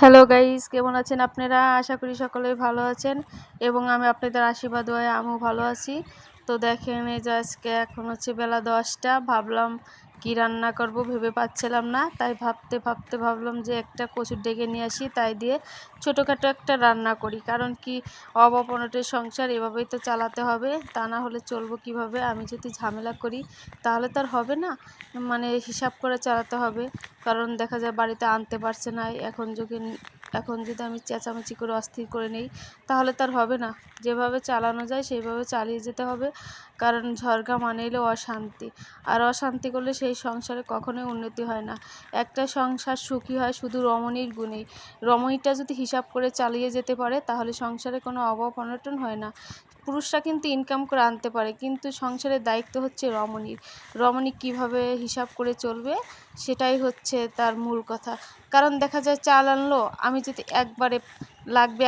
Hello guys, কেমন আছেন আপনারা? আশা করি সকলেই ভালো আছেন এবং আমি আপনাদের আশীর্বাদ দয়ায় আমিও ভালো আছি। তো দেখেন, এই যে আজকে এখন হচ্ছে বেলা 10টা। ভাবলাম কি রান্না করব ভেবে পাচ্ছিলাম না, তাই ভাবতে ভাবতে ভাবলাম যে একটা কচুর ডেকে নিয়ে আসি, তাই দিয়ে ছোটোখাটো একটা রান্না করি। কারণ কি, অভাব অনটনের সংসার এভাবেই তো চালাতে হবে, তা না হলে চলবো কিভাবে? আমি যদি ঝামেলা করি তাহলে তো আর হবে না, মানে হিসাব করে চালাতে হবে। কারণ দেখা যায় বাড়িতে আনতে পারছে না, এখন যদি আমি চেঁচামেচি করে অস্থির করে নেই তাহলে তার হবে না। যেভাবে চালানো যায় সেইভাবে চালিয়ে যেতে হবে, কারণ ঝড়গা মানে এলো অশান্তি, আর অশান্তি করলে সেই সংসারে কখনোই উন্নতি হয় না। একটা সংসার সুখী হয় শুধু রমণীর গুণেই। রমণীটা যদি হিসাব করে চালিয়ে যেতে পারে তাহলে সংসারে কোনো অভাব অনটন হয় না। পুরুষরা কিন্তু ইনকাম করে আনতে পারে, কিন্তু সংসারের দায়িত্ব হচ্ছে রমণীর। রমণী কিভাবে হিসাব করে চলবে সেটাই হচ্ছে তার মূল কথা। কারণ দেখা যায় চাল আনলো, আমি যদি একবারে লাগবে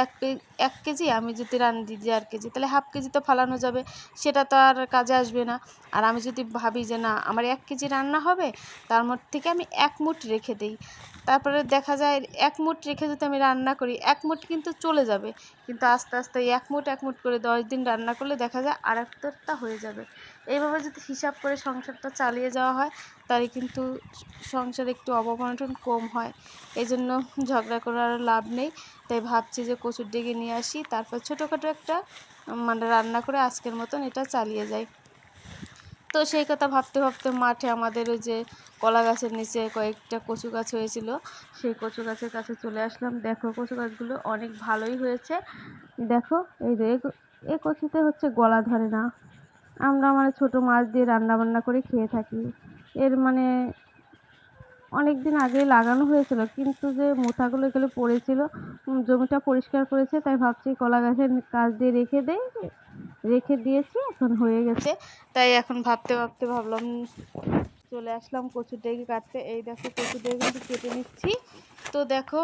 1 কেজি, আমি যদি রান্না দিই 1.5 কেজি, তাহলে হাফ কেজি তো ফালানো যাবে, সেটা তো আর কাজে আসবে না। আর আমি যদি ভাবি যে না, আমার 1 কেজি রান্না হবে, তার মধ্যে থেকে আমি 1 মুঠ রেখে দিই, তারপরে দেখা যায় 1 মুঠ রেখে যদি আমি রান্না করি, 1 মুঠ কিন্তু চলে যাবে, কিন্তু আস্তে আস্তে 1 মুঠ করে 10 দিন রান্না করলে দেখা যায় আর একটা হয়ে যাবে। এইভাবে যদি হিসাব করে সংসারটা চালিয়ে যাওয়া হয় তাহলে কিন্তু সংসারে একটু অভাব অনটন কম হয়। এই জন্য ঝগড়া করার লাভ নেই। তাই ভাবছি যে কচুর ডেকে নিয়ে আসি, তারপর ছোটোখাটো একটা মানে রান্না করে আজকের মতন এটা চালিয়ে যাই। তো সেই কথা ভাবতে ভাবতে মাঠে আমাদের ওই যে কলা গাছের নিচে কয়েকটা কচু গাছ হয়েছিল, সেই কচু গাছের কাছে চলে আসলাম। দেখো, কচু গাছগুলো অনেক ভালোই হয়েছে। দেখো, এই যে এই কচুতে হচ্ছে গলা ধরে না। আমরা মানে ছোটো মাছ দিয়ে রান্না বান্না করে খেয়ে থাকি। এর মানে অনেক দিন আগেই লাগানো হয়েছিল, কিন্তু যে মোথাগুলো এগুলো পড়েছিল, জমিটা পরিষ্কার করেছে, তাই ভাবছি কলা গাছের কাছ দিয়ে রেখে দিয়েছি, এখন হয়ে গেছে। তাই এখন ভাবতে ভাবতে ভাবলাম চলে আসলাম কচুর ডেকে কাটতে। এই দেখো, কচুর ডেকে কিন্তু কেটে নিচ্ছি। তো দেখো,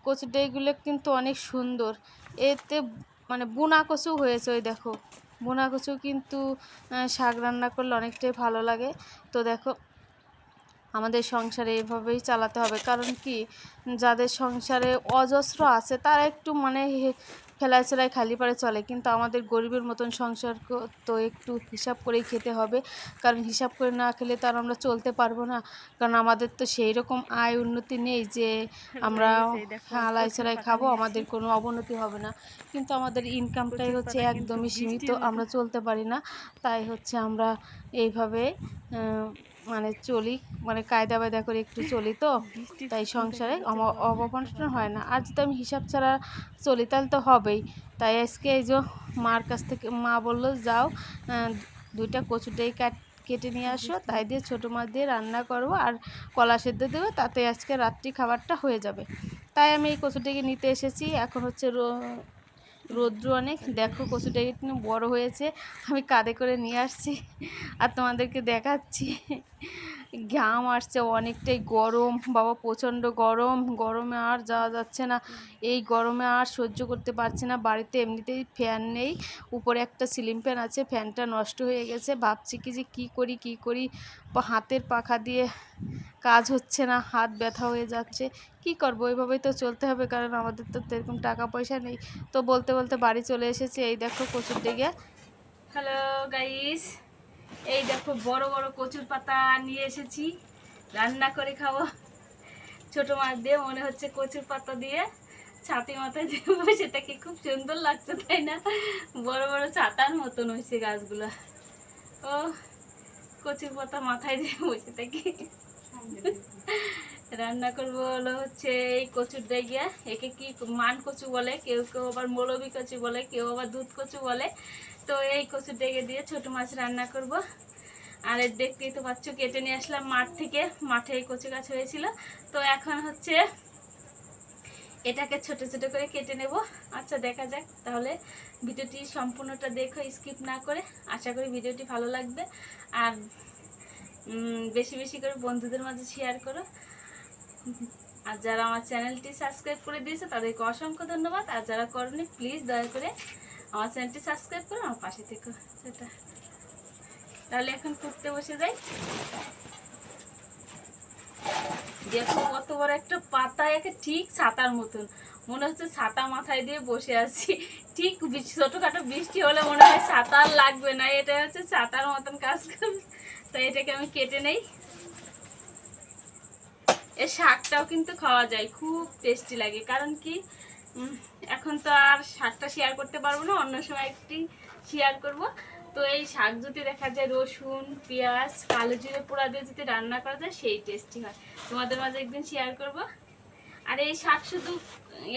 কচুর ডেগুলো কিন্তু অনেক সুন্দর, এতে মানে বুনা কচু হয়েছে। ওই দেখো, বুনা কচু কিন্তু শাক রান্না করলে অনেকটাই ভালো লাগে। তো দেখো, আমাদের সংসারে এভাবেই চালাতে হবে। কারণ কি, যাদের সংসারে অজস্র আছে তারা একটু মানে ফেলায় চেলায় খালি পারে চলে, কিন্তু আমাদের গরিবের মতন সংসার তো একটু হিসাব করেই খেতে হবে। কারণ হিসাব করে না খেলে তো আর আমরা চলতে পারবো না। কারণ আমাদের তো সেই রকম আয় উন্নতি নেই যে আমরা হালাই চেলাই খাবো, আমাদের কোনো অবনতি হবে না। কিন্তু আমাদের ইনকামটাই হচ্ছে একদমই সীমিত, আমরা চলতে পারি না। তাই হচ্ছে আমরা এইভাবে মানে চলি, মানে কায়দা বায়দা করে একটু চলি, তো তাই সংসারে অভাব অনটন হয় না। আর যদি আমি হিসাব ছাড়া চলি তাহলে তো হবেই। তাই আজকে এই যে মার কাছ থেকে মা বললো, যাও 2টা কচুর ডেকে কেটে নিয়ে আসো, তাই দিয়ে ছোটো মাছ দিয়ে রান্না করবো আর কলা সেদ্ধ দেবে, তাতে আজকে রাত্রি খাবারটা হয়ে যাবে। তাই আমি এই কচুর ডেকে নিতে এসেছি। এখন হচ্ছে রৌদ্র অনেক, দেখো কচুটা একটু বড় হয়েছে, আমি কাঁধে করে নিয়ে আসছি আর তোমাদেরকে দেখাচ্ছি। ঘাম আসছে অনেকটাই, গরম বাবা, প্রচণ্ড গরম। গরমে আর যাওয়া যাচ্ছে না, এই গরমে আর সহ্য করতে পারছি না। বাড়িতে এমনিতেই ফ্যান নেই, উপরে একটা সিলিং ফ্যান আছে, ফ্যানটা নষ্ট হয়ে গেছে। ভাবছি কি যে কী করি, হাতের পাখা দিয়ে কাজ হচ্ছে না, হাত ব্যথা হয়ে যাচ্ছে। কি করবো, ওইভাবেই তো চলতে হবে, কারণ আমাদের তো এরকম টাকা পয়সা নেই। তো বলতে বলতে বাড়ি চলে এসেছি। এই দেখো কচুর ডেকে। হ্যালো গাইস, এই দেখো বড় বড় কচুর পাতা নিয়ে এসেছি, রান্না করে খাবো ছোট মাছ দিয়ে। মনে হচ্ছে কচুর পাতা দিয়ে ছাতি মাথায় দেবো, সেটাকে খুব সুন্দর লাগছে, তাই না? বড় বড় ছাতার মতন হয়েছে গাছগুলো। ও, কচুর পাতা মাথায় দিয়ে বসে থাকি, রান্না করবো হলো হচ্ছে এই কচুর ডাইয়া। একে কি মান কচু বলে, কেউ কেউ আবার মৌলবি কচু বলে, কেউ আবার দুধ কচু বলে। তো এই কচুর ডেকে দিয়ে ছোট মাছ রান্না করব। আর দেখতেই তো পাচ্ছ, কেটে নিয়ে আসলাম মাঠ থেকে, মাঠে এই কচু গাছ হয়েছিল। তো এখন হচ্ছে এটাকে ছোট ছোট করে কেটে নেব। আচ্ছা, দেখা যাক তাহলে। ভিডিওটি সম্পূর্ণটা দেখো, স্কিপ না করে। আশা করি ভিডিওটি ভালো লাগবে। আর বেশি বেশি করে বন্ধুদের মাঝে শেয়ার করো। আর যারা আমার চ্যানেলটি সাবস্ক্রাইব করে দিয়েছে তাদেরকে অসংখ্য ধন্যবাদ। আর যারা করনি, প্লিজ দয়া করে আমার চ্যানেলটি সাবস্ক্রাইব করে আমার পাশে থেকো। সেটা তাহলে এখন কুটতে বসে যাই। দেখো কত বড় একটা পাতা, একে ঠিক ছাতার মতন, মনে হচ্ছে ছাতা মাথায় দিয়ে বসে আছি। ঠিক ছোটখাটো বৃষ্টি হলে মনে হয় ছাতা আর লাগবে না, এটা হচ্ছে ছাতার মতন কাজ করবে। তাই এটাকে আমি কেটে নেই। এর শাকটাও কিন্তু খাওয়া যায়, খুব টেস্টি লাগে। কারণ কি এখন তো আর শাকটা শেয়ার করতে পারবো না, অন্য সময় একটি শেয়ার করব। তো এই শাক যদি দেখা যায় রসুন পেঁয়াজ কালো জিরে পোড়া দিয়ে যদি রান্না করা যায়, সেই টেস্টি হয়। তোমাদের মাঝে একদিন শেয়ার করব। আর এই শাক শুধু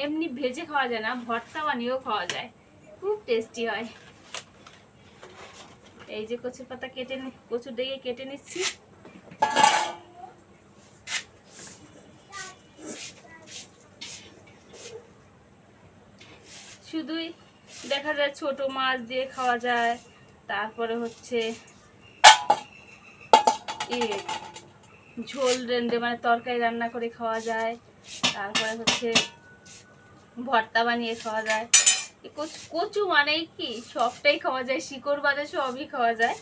এমনি ভেজে খাওয়া যায় না, ভর্তা বানিয়েও খাওয়া যায়, খুব টেস্টি হয়। এই যে কচুর পাতা কচুর ডেকে কেটে নিচ্ছি। শুধুই দেখা যায় ছোট মাছ দিয়ে খাওয়া যায়, তারপরে হচ্ছে ঝোল রেঁধে মানে তরকারি রান্না করে খাওয়া যায়, তারপরে হচ্ছে ভর্তা বানিয়ে খাওয়া যায়। কচু মানেই কি সবটাই খাওয়া যায়, শিকড় বাদে সবই খাওয়া যায়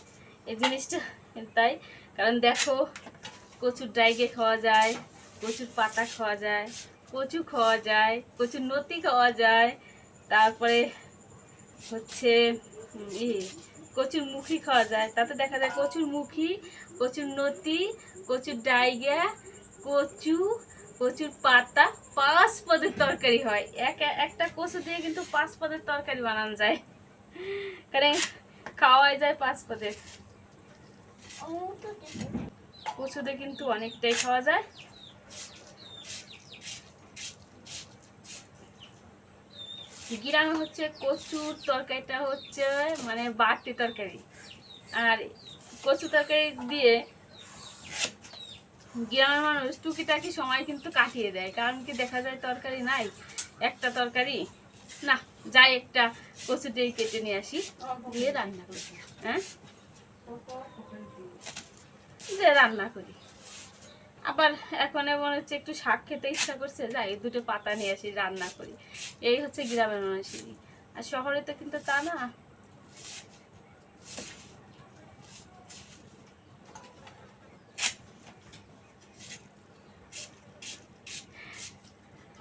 এই জিনিসটা। তাই কারণ দেখো কচুর ডাইগে খাওয়া যায়, কচুর পাতা খাওয়া যায়, কচু খাওয়া যায়, কচুর নতি খাওয়া যায়, তারপরে হচ্ছে কচুর মুখি খাওয়া যায়। তাতে দেখা যায় কচুর মুখি, কচুর নতি, কচুর ডাইগা, কচু, কচুর পাতা, 5 পদের তরকারি হয়। একটা কচু দিয়ে কিন্তু 5 পদের তরকারি বানানো যায়, কারণ খাওয়াই যায় 5 পদের। কচু দিয়ে কিন্তু অনেকটাই খাওয়া যায়। গ্রামে হচ্ছে কচুর তরকারিটা হচ্ছে মানে বাড়তি তরকারি, আর কচু তরকারি দিয়ে গ্রামের মানুষ টুকিটাকি সময় কিন্তু কাটিয়ে দেয়। কারণ কি দেখা যায় তরকারি নাই, একটা তরকারি না, যাই একটা কচু দিয়ে কেটে নিয়ে আসি, দিয়ে রান্না করি। হ্যাঁ, যে রান্না করি। আবার এখন মনে হচ্ছে একটু শাক খেতে ইচ্ছা করছে, যাই 2টো পাতা নিয়ে আসি রান্না করি। এই হচ্ছে গ্রামের মানুষেরই। আর শহরে তো কিন্তু তা না।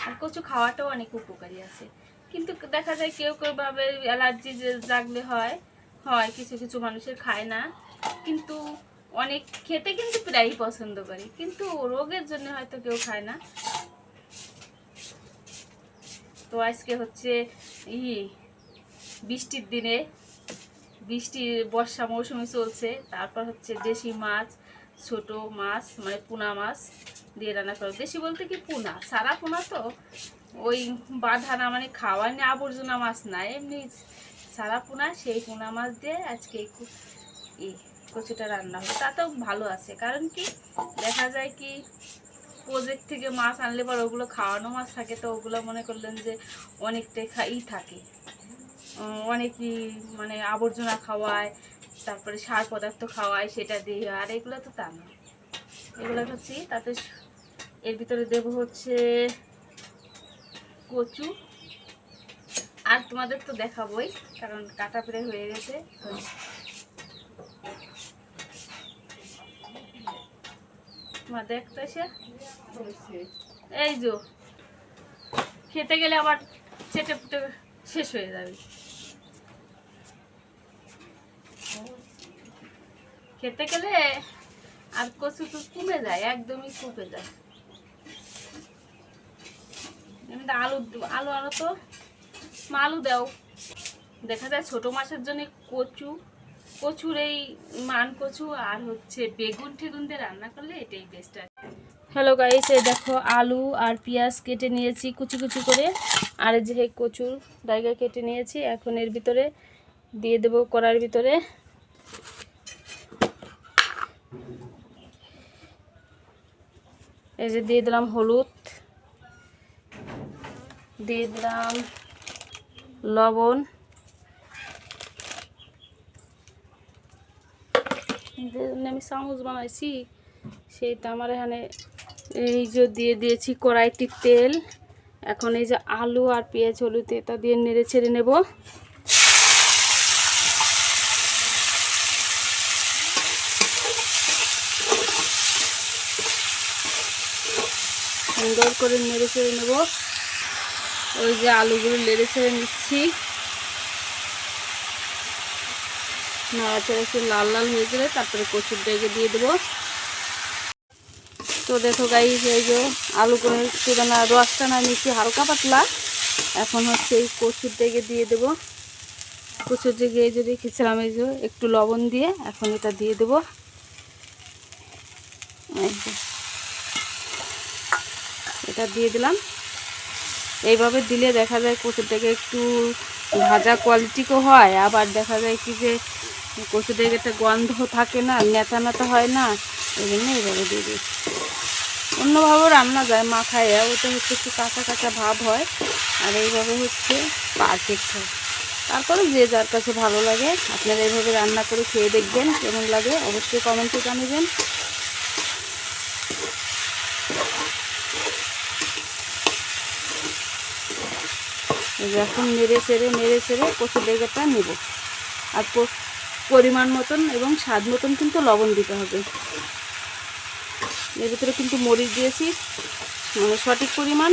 আর কচু খাওয়াটাও অনেক উপকারী আছে, কিন্তু দেখা যায় কেউ কেউ ভাবে অ্যালার্জি জাগলে হয়, কিছু কিছু মানুষের খায় না, কিন্তু অনেক খেতে কিন্তু প্রায়ই পছন্দ করে, কিন্তু রোগের জন্য হয়তো কেউ খায় না। তো আজকে হচ্ছে বৃষ্টির দিনে, বৃষ্টির বর্ষা মৌসুমে চলছে, তারপর হচ্ছে দেশি মাছ, ছোট মাছ মানে পোনা মাছ দিয়ে রান্না করো। দেশি বলতে কি পোনা, সারা পোনা তো ওই বাঁধা না, মানে খাওয়ার নিয়ে আবর্জনা মাছ না, এমনি সারা পোনা, সেই পোনা মাছ দিয়ে আজকে কচুটা রান্না হবে। তাতেও ভালো আছে, কারণ কি দেখা যায় কি প্রজেক্ট থেকে মাছ আনলে পর ওগুলো খাওয়ানো মাছ থাকে, তো ওগুলো মনে করলেন যে অনেকটাই থাকে, অনেকই মানে আবর্জনা খাওয়ায়, তারপরে সার পদার্থ খাওয়ায়, সেটা দিয়ে। আর এগুলো তো তা না, এগুলো হচ্ছে তাতে এর ভিতরে দেব হচ্ছে কচু। আর তোমাদের তো দেখাবোই, কারণ কাটা প্রায় হয়ে গেছে। মা দেখতো এসে, এই যে খেতে গেলে আবার চেটে পুটে শেষ হয়ে যাবে, খেতে গেলে আর কচু তো কমে যায়, একদমই কমে যায়। আলু আলু আলু তো আলু দাও। দেখা যায় ছোট মাছের জন্য কচুর এই মান কচু আর হচ্ছে বেগুন টেগুন দিয়ে রান্না করলে এটাই বেস্ট। হ্যালো গাইস, এই দেখো আলু আর পেঁয়াজ কেটে নিয়েছি কুচি কুচি করে, আর যে কচুর ডাইগা কেটে নিয়েছি। এখন এর ভিতরে দিয়ে দেবো কড়ার ভিতরে। এই যে দিয়ে দিলাম হলুদ, দিয়ে দিলাম লবণ, আমি চামচ বানাইছি সেইটা আমার এখানে। এই যে দিয়ে দিয়েছি কড়াইতে তেল। এখন এই যে আলু আর পেঁয়াজ হলুদ এটা দিয়ে নেড়ে ছেড়ে নেব। সুন্দর করে নেড়ে চেড়ে নেব। ওই যে আলুগুলো নেড়ে চেড়ে নিচ্ছি, নাড়াচাড়া একটু লাল লাল হয়ে গেলে তারপরে কচুর ডেকে দিয়ে দেবো। তো দেখো গাইস, এই যে আলু করে একটু রসটা না নিচ্ছি হালকা পাতলা। এখন হচ্ছে এই কচুর ডেকে দিয়ে দেবো। কচুর ডেকে এই যে রেখেছিলাম, এই যে একটু লবণ দিয়ে এখন এটা দিয়ে দেবো। এটা দিয়ে দিলাম। এইভাবে দিলে দেখা যায় কচুরটাকে একটু ভাজা কোয়ালিটিও হয়, আবার দেখা যায় কি যে কচুরটাকে একটা গন্ধ থাকে না, নেতা নেতা হয় না, এই জন্য এইভাবে দিয়ে দিই। অন্যভাবেও রান্না যায় মাখায়, ওটা হচ্ছে একটু কাঁচা কাঁচা ভাব হয়, আর এইভাবে হচ্ছে পারফেক্ট হয়। তারপরে যে যার কাছে ভালো লাগে আপনারা এইভাবে রান্না করে খেয়ে দেখবেন, কেমন লাগে অবশ্যই কমেন্টে জানাবেন। এখন নেড়ে চেড়ে কচুর ডেগাটা নেব। আর পরিমাণ মতন এবং স্বাদ মতন কিন্তু লবণ দিতে হবে। এর ভিতরে কিন্তু মরিচ দিয়েছি, মানে সঠিক পরিমাণ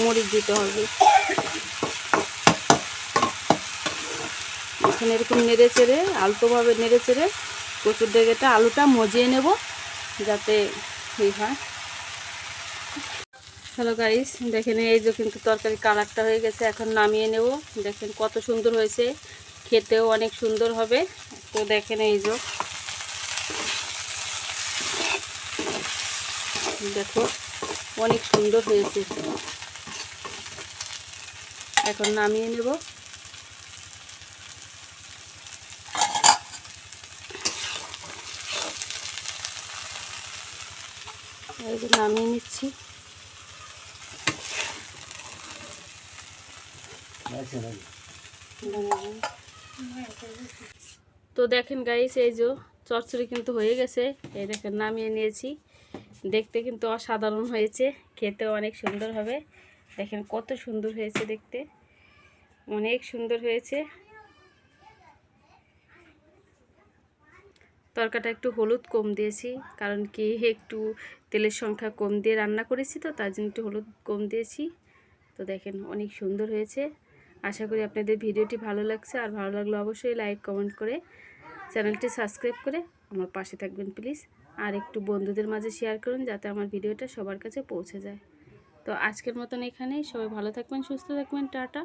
মরিচ দিতে হবে। এখন এরকম নেড়ে চেড়ে আলতোভাবে নেড়ে চেড়ে কচুর ডেগাটা আলুটা মজিয়ে নেব যাতে ঠিক হয়। হ্যালো গাইস, দেখেন এই যে কিন্তু তরকারি কালারটা হয়ে গেছে, এখন নামিয়ে নেব। দেখেন কত সুন্দর হয়েছে, খেতেও অনেক সুন্দর হবে। তো দেখেন এই যে দেখো অনেক সুন্দর হয়েছে। এখন নামিয়ে নেব। এই যে নামিয়ে নিচ্ছি। তো দেখেন গাইস, এই যে চচ্চড়ি কিন্তু হয়ে গেছে। এই দেখেন নামিয়ে নিয়েছি। দেখতে কিন্তু অসাধারণ হয়েছে, খেতেও অনেক সুন্দর হবে। দেখেন কত সুন্দর হয়েছে, দেখতে অনেক সুন্দর হয়েছে। তরকাটা একটু হলুদ কম দিয়েছি, কারণ কি একটু তেলের সংখ্যা কম দিয়ে রান্না করেছি, তো তার জন্য একটু হলুদ কম দিয়েছি। তো দেখেন অনেক সুন্দর হয়েছে। আশা করি আপনাদের ভিডিওটি ভালো লাগছে, আর ভালো লাগলে অবশ্যই লাইক কমেন্ট করে চ্যানেলটি সাবস্ক্রাইব করে আমার পাশে থাকবেন প্লিজ। আর একটু বন্ধুদের মাঝে শেয়ার করুন যাতে আমার ভিডিওটা সবার কাছে পৌঁছে যায়। তো আজকের মতন এখানেই, সবাই ভালো থাকবেন, সুস্থ থাকবেন, টাটা।